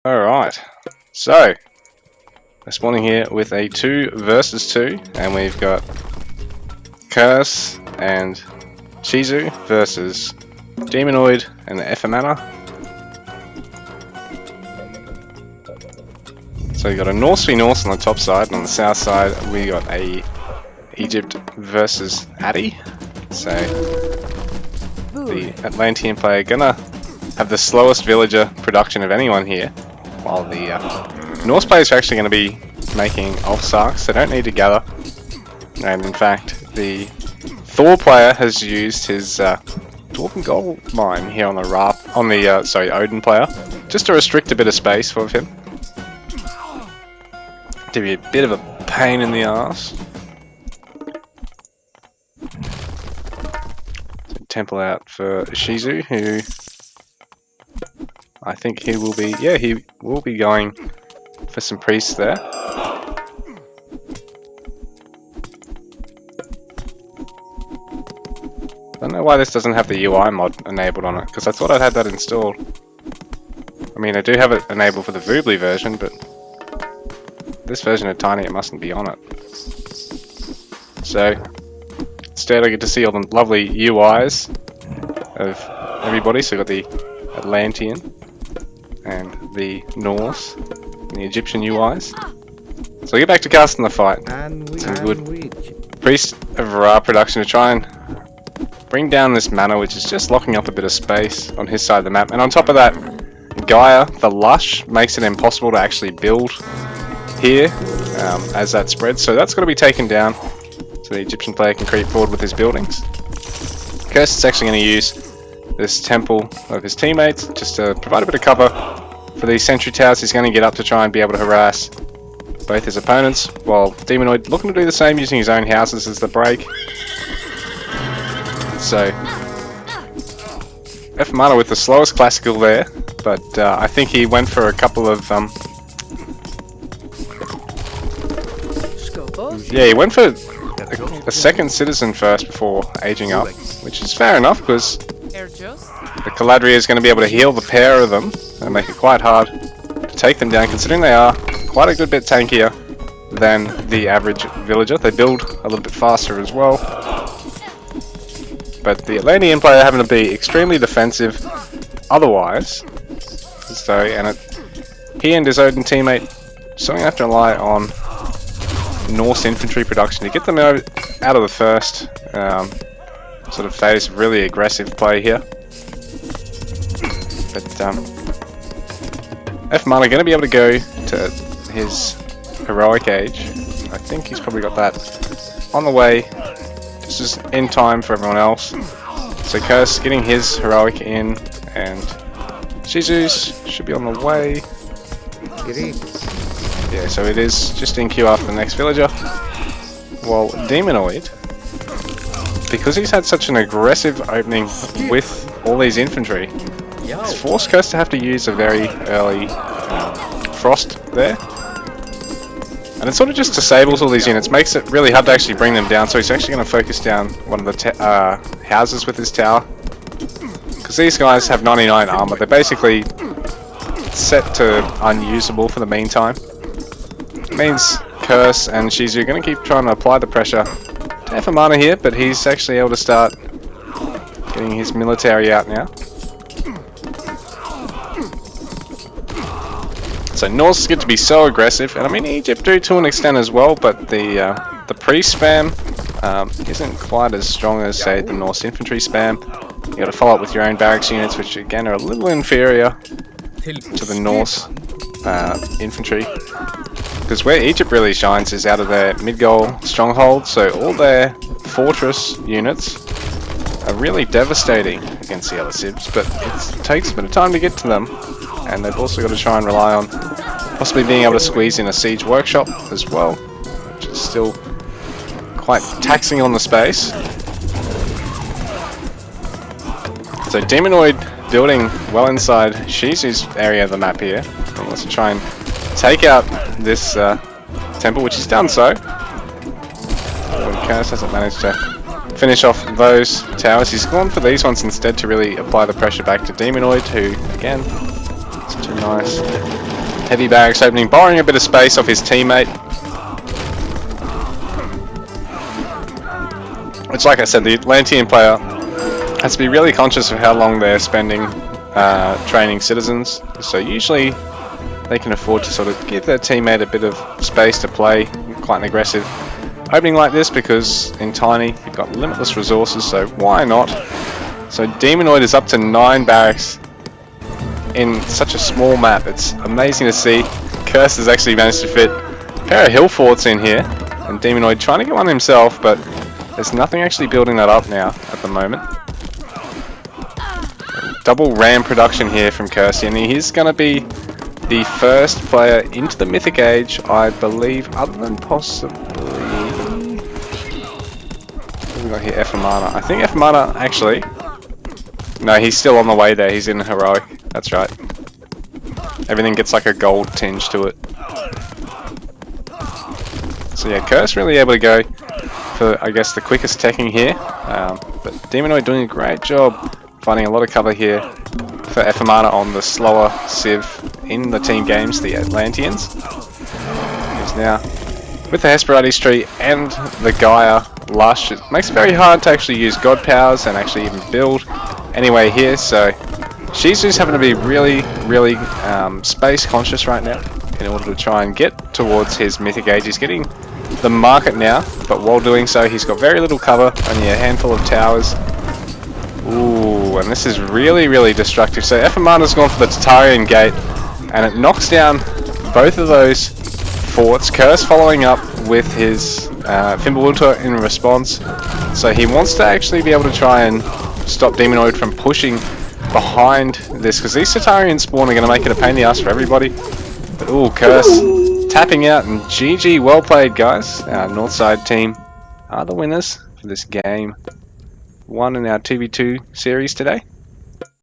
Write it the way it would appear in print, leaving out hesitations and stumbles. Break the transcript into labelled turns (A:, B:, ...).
A: Alright, so we're spawning here with a 2 versus 2, and we've got Curse and Shizu versus Demonoid and the Efamana. So we got a Norse v Norse on the top side, and on the south side we got a Egypt versus Addy. So the Atlantean player gonna have the slowest villager production of anyone here, while the Norse players are actually going to be making Ulfsarks. They don't need to gather, and in fact the Thor player has used his Dwarven Gold Mine here on the Odin player, just to restrict a bit of space for him, to be a bit of a pain in the ass. Temple out for Shizu, who I think he will be, yeah, he will be going for some priests there. I don't know why this doesn't have the UI mod enabled on it, because I thought I'd had that installed. I mean, I do have it enabled for the Voobly version, but this version of Tiny, it mustn't be on it. So instead I get to see all the lovely UIs of everybody. So we've got the Atlantean and the Norse and the Egyptian UIs. So we get back to casting the fight. Some good Priest of Ra production to try and bring down this mana, which is just locking up a bit of space on his side of the map. And on top of that, Gaia, the Lush, makes it impossible to actually build here as that spreads. So that's got to be taken down so the Egyptian player can creep forward with his buildings. Curse is actually going to use this temple of his teammates just to provide a bit of cover for these sentry towers. He's going to get up to try and be able to harass both his opponents, while Demonoid looking to do the same using his own houses as the break. So Efamana with the slowest classical there, but I think he went for a couple of yeah, he went for a second citizen first before aging up, which is fair enough, because the Caladria is going to be able to heal the pair of them and make it quite hard to take them down, considering they are quite a good bit tankier than the average villager. They build a little bit faster as well, but the Atlantean player having to be extremely defensive otherwise. So, and he and his Odin teammate still going to have to rely on Norse infantry production to get them out of the first sort of phase of really aggressive play here. But Efamana going to be able to go to his heroic age. I think he's probably got that on the way, just as in time for everyone else. So Curse getting his heroic in, and Shizu's should be on the way. Yeah, so it is just in queue after the next villager. While Demonoid, because he's had such an aggressive opening with all these infantry, it's forced Curse to have to use a very early frost there. And it sort of just disables all these units, makes it really hard to actually bring them down. So he's actually going to focus down one of the houses with his tower, because these guys have 99 armor. They're basically set to unusable for the meantime. It means Curse and Shizu are going to keep trying to apply the pressure to Efamana here, but he's actually able to start getting his military out now. So Norse get to be so aggressive, and I mean Egypt do to an extent as well, but the priest spam isn't quite as strong as, say, the Norse infantry spam. You got to follow up with your own barracks units, which again are a little inferior to the Norse infantry. Because where Egypt really shines is out of their mid-goal stronghold, so all their fortress units are really devastating against the other civs, but it takes a bit of time to get to them, and they've also got to try and rely on possibly being able to squeeze in a siege workshop as well, which is still quite taxing on the space. So Demonoid building well inside Shizu's area of the map here. He wants to try and take out this temple, which he's done so. But Curse hasn't managed to finish off those towers. He's gone for these ones instead to really apply the pressure back to Demonoid, who, again, such a nice Heavy barracks opening, borrowing a bit of space off his teammate. Which, like I said, the Atlantean player has to be really conscious of how long they're spending training citizens. So usually they can afford to sort of give their teammate a bit of space to play, quite an aggressive opening like this, because in Tiny you've got limitless resources, so why not? So Demonoid is up to 9 barracks in such a small map. It's amazing to see. Curse has actually managed to fit a pair of hill forts in here, and Demonoid trying to get one himself, but there's nothing actually building that up now at the moment. Double ram production here from Kirsty, and he's going to be the first player into the Mythic Age, I believe, other than possibly... What have we got here? Efamana. I think Efamana, actually... No, he's still on the way there. He's in Heroic. That's right. Everything gets like a gold tinge to it. So yeah, Curse really able to go for, I guess, the quickest teching here. But Demonoid doing a great job finding a lot of cover here for Efamana on the slower civ in the team games, the Atlanteans. He's now with the Hesperides tree and the Gaia Lush. It makes it very hard to actually use God powers and actually even build anyway here. So Shizu's having to be really space conscious right now in order to try and get towards his Mythic Age. He's getting the market now, but while doing so he's got very little cover, only a handful of towers. Ooh, and this is really destructive. So Efamana's gone for the Tatarian Gate, and it knocks down both of those forts. Curse following up with his Fimbulwinter in response. So he wants to actually be able to try and stop Demonoid from pushing behind this, because these Tatarian spawn are going to make it a pain in the ass for everybody. But ooh, Curse tapping out, and GG, well played guys. Our Northside team are the winners for this game 1 in our 2v2 series today.